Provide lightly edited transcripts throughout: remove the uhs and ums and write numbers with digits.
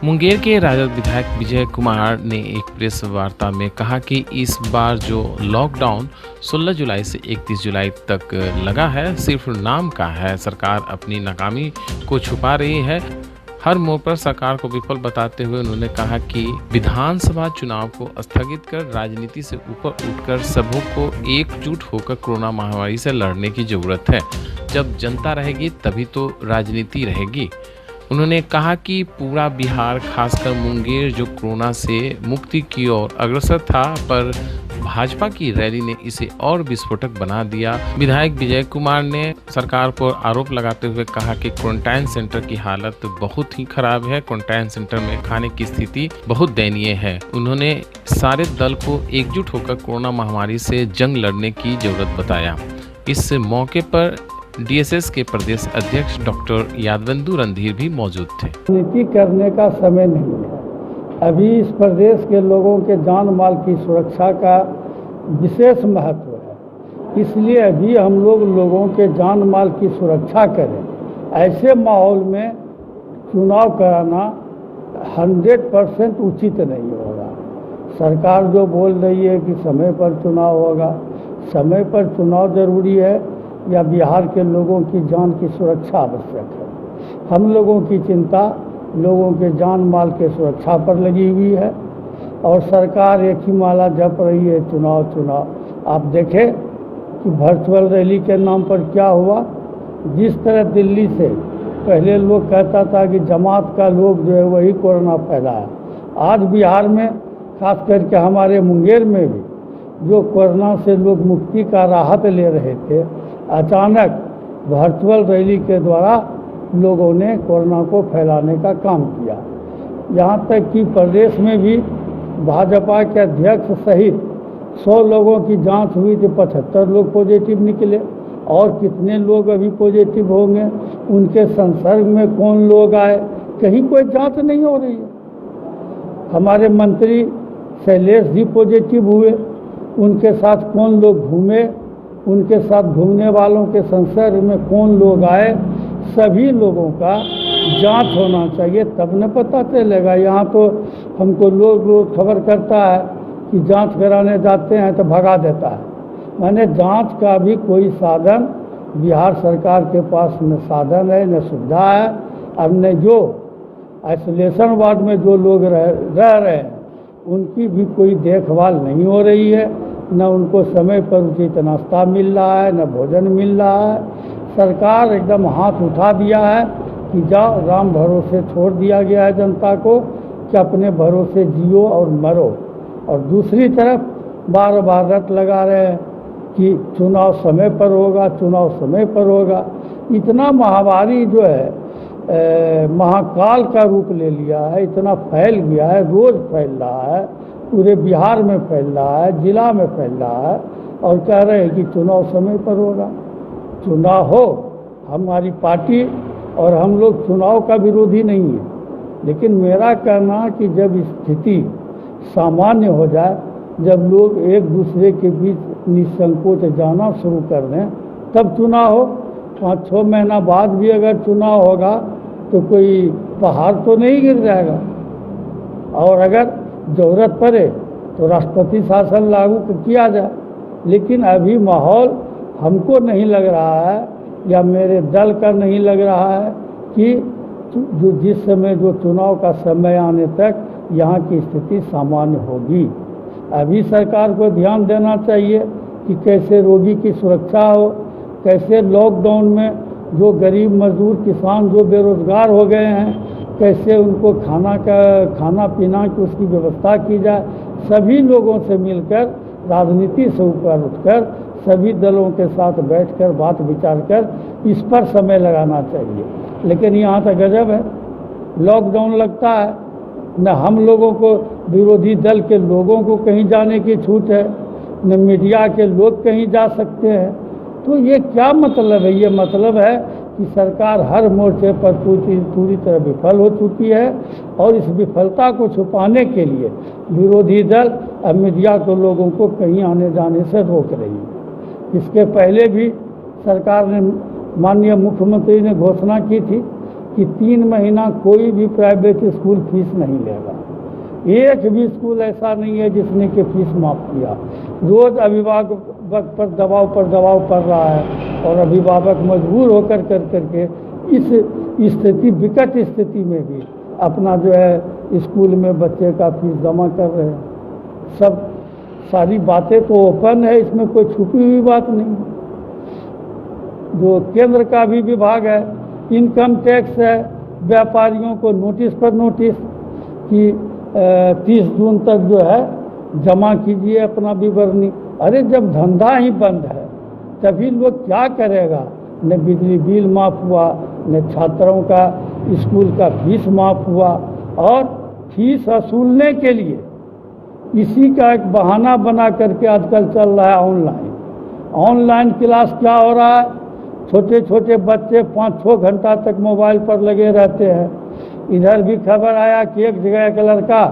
मुंगेर के राजद विधायक विजय कुमार ने एक प्रेस वार्ता में कहा कि इस बार जो लॉकडाउन 16 जुलाई से 31 जुलाई तक लगा है सिर्फ नाम का है। सरकार अपनी नाकामी को छुपा रही है। हर मोड़ पर सरकार को विफल बताते हुए उन्होंने कहा कि विधानसभा चुनाव को स्थगित कर राजनीति से ऊपर उठकर सबों को एकजुट होकर कोरोना महामारी से लड़ने की जरूरत है। जब जनता रहेगी तभी तो राजनीति रहेगी। उन्होंने कहा कि पूरा बिहार खासकर मुंगेर जो कोरोना से मुक्ति की ओर अग्रसर था, पर भाजपा की रैली ने इसे और विस्फोटक बना दिया। विधायक विजय कुमार ने सरकार पर आरोप लगाते हुए कहा कि क्वारंटाइन सेंटर की हालत बहुत ही खराब है। क्वारंटाइन सेंटर में खाने की स्थिति बहुत दयनीय है। उन्होंने सारे दल को एकजुट होकर कोरोना महामारी से जंग लड़ने की जरूरत बताया। इस मौके पर डीएसएस के प्रदेश अध्यक्ष डॉक्टर यादवेंदु रणधीर भी मौजूद थे। राजनीति करने का समय नहीं है। अभी इस प्रदेश के लोगों के जान माल की सुरक्षा का विशेष महत्व है, इसलिए अभी हम लोगों के जान माल की सुरक्षा करें। ऐसे माहौल में चुनाव कराना 100% उचित नहीं होगा। सरकार जो बोल रही है कि समय पर चुनाव होगा, समय पर चुनाव जरूरी है या बिहार के लोगों की जान की सुरक्षा आवश्यक है। हम लोगों की चिंता लोगों के जान माल के सुरक्षा पर लगी हुई है और सरकार एक ही माला जप रही है, चुनाव चुनाव। आप देखें कि वर्चुअल रैली के नाम पर क्या हुआ। जिस तरह दिल्ली से पहले लोग कहता था कि जमात का लोग जो है वही कोरोना फैलाया, आज बिहार में खास करके हमारे मुंगेर में भी जो कोरोना से लोग मुक्ति का राहत ले रहे थे, अचानक वर्चुअल रैली के द्वारा लोगों ने कोरोना को फैलाने का काम किया। यहाँ तक कि प्रदेश में भी भाजपा के अध्यक्ष सहित 100 लोगों की जांच हुई थी, 75 लोग पॉजिटिव निकले। और कितने लोग अभी पॉजिटिव होंगे, उनके संसर्ग में कौन लोग आए, कहीं कोई जांच नहीं हो रही है। हमारे मंत्री शैलेश जी पॉजिटिव हुए, उनके साथ कौन लोग घूमे, उनके साथ घूमने वालों के संसर्ग में कौन लोग आए, सभी लोगों का जांच होना चाहिए, तब न पता चलेगा। यहाँ तो हमको लोग खबर करता है कि जांच कराने जाते हैं तो भगा देता है। माने जांच का भी कोई साधन बिहार सरकार के पास न साधन है, न सुविधा है। अब न जो आइसोलेशन वार्ड में जो लोग रह रहे हैं उनकी भी कोई देखभाल नहीं हो रही है, न उनको समय पर उचित नाश्ता मिल रहा है, न भोजन मिल रहा है। सरकार एकदम हाथ उठा दिया है कि जाओ, राम भरोसे छोड़ दिया गया है जनता को कि अपने भरोसे जियो और मरो। और दूसरी तरफ बार बार रट लगा रहे हैं कि चुनाव समय पर होगा, चुनाव समय पर होगा। इतना महामारी जो है महाकाल का रूप ले लिया है, इतना फैल गया है, रोज फैल रहा है, पूरे बिहार में फैल रहा है, जिला में फैल रहा है, और कह रहे हैं कि चुनाव समय पर होगा। चुनाव हो, हमारी पार्टी और हम लोग चुनाव का विरोधी नहीं है, लेकिन मेरा कहना कि जब स्थिति सामान्य हो जाए, जब लोग एक दूसरे के बीच निसंकोच जाना शुरू कर दें, तब चुनाव हो। 5-6 महीना बाद भी अगर चुनाव होगा तो कोई पहाड़ तो नहीं गिर जाएगा। और अगर ज़रूरत पड़े तो राष्ट्रपति शासन लागू किया जाए। लेकिन अभी माहौल हमको नहीं लग रहा है या मेरे दल का नहीं लग रहा है कि जो जिस समय जो चुनाव का समय आने तक यहाँ की स्थिति सामान्य होगी। अभी सरकार को ध्यान देना चाहिए कि कैसे रोगी की सुरक्षा हो, कैसे लॉकडाउन में जो गरीब मजदूर किसान जो बेरोजगार हो गए हैं, कैसे उनको खाना पीना की उसकी व्यवस्था की जाए। सभी लोगों से मिलकर राजनीति से ऊपर उठकर सभी दलों के साथ बैठकर बात विचार कर इस पर समय लगाना चाहिए। लेकिन यहाँ तक गजब है, लॉकडाउन लगता है, न हम लोगों को, विरोधी दल के लोगों को कहीं जाने की छूट है, न मीडिया के लोग कहीं जा सकते हैं। तो ये क्या मतलब है? ये मतलब है कि सरकार हर मोर्चे पर पूरी तरह विफल हो चुकी है और इस विफलता को छुपाने के लिए विरोधी दल अब मीडिया को लोगों को कहीं आने जाने से रोक रही है। इसके पहले भी सरकार ने, माननीय मुख्यमंत्री ने घोषणा की थी कि 3 महीना कोई भी प्राइवेट स्कूल फीस नहीं लेगा। एक भी स्कूल ऐसा नहीं है जिसने कि फीस माफ़ किया। रोज़ अभिभावक पर दबाव पड़ रहा है और अभिभावक मजबूर होकर करके इस स्थिति, विकट स्थिति में भी अपना जो है स्कूल में बच्चे का फीस जमा कर रहे हैं। सब सारी बातें तो ओपन है, इसमें कोई छुपी हुई बात नहीं। जो केंद्र का भी विभाग है, इनकम टैक्स है, व्यापारियों को नोटिस पर नोटिस कि 30 जून तक जो है जमा कीजिए अपना विवरणी। अरे जब धंधा ही बंद है तभी लोग क्या करेगा? न बिजली बिल माफ़ हुआ, न छात्रों का स्कूल का फीस माफ़ हुआ, और फीस वसूलने के लिए इसी का एक बहाना बना करके आजकल चल रहा है ऑनलाइन क्लास। क्या हो रहा है? छोटे छोटे बच्चे 5-6 घंटा तक मोबाइल पर लगे रहते हैं। इधर भी खबर आया कि एक जगह एक लड़का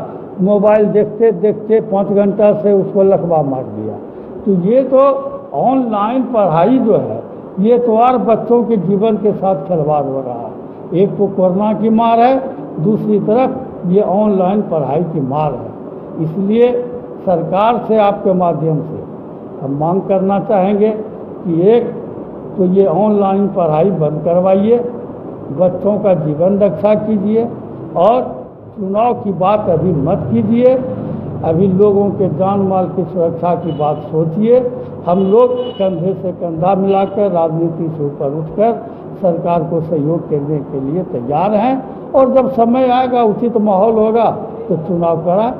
मोबाइल देखते देखते 5 घंटा से उसको लकवा मार दिया। तो ये तो ऑनलाइन पढ़ाई जो है, ये तो और बच्चों के जीवन के साथ खिलवाड़ हो रहा है। एक तो कोरोना की मार है, दूसरी तरफ ये ऑनलाइन पढ़ाई की मार है। इसलिए सरकार से आपके माध्यम से हम मांग करना चाहेंगे कि एक तो ये ऑनलाइन पढ़ाई बंद करवाइए, बच्चों का जीवन रक्षा कीजिए, और चुनाव की बात अभी मत कीजिए। अभी लोगों के जान माल की सुरक्षा की बात सोचिए। हम लोग कंधे से कंधा मिलाकर, राजनीति से ऊपर उठकर सरकार को सहयोग करने के लिए तैयार हैं, और जब समय आएगा, उचित माहौल होगा तो चुनाव कराएं।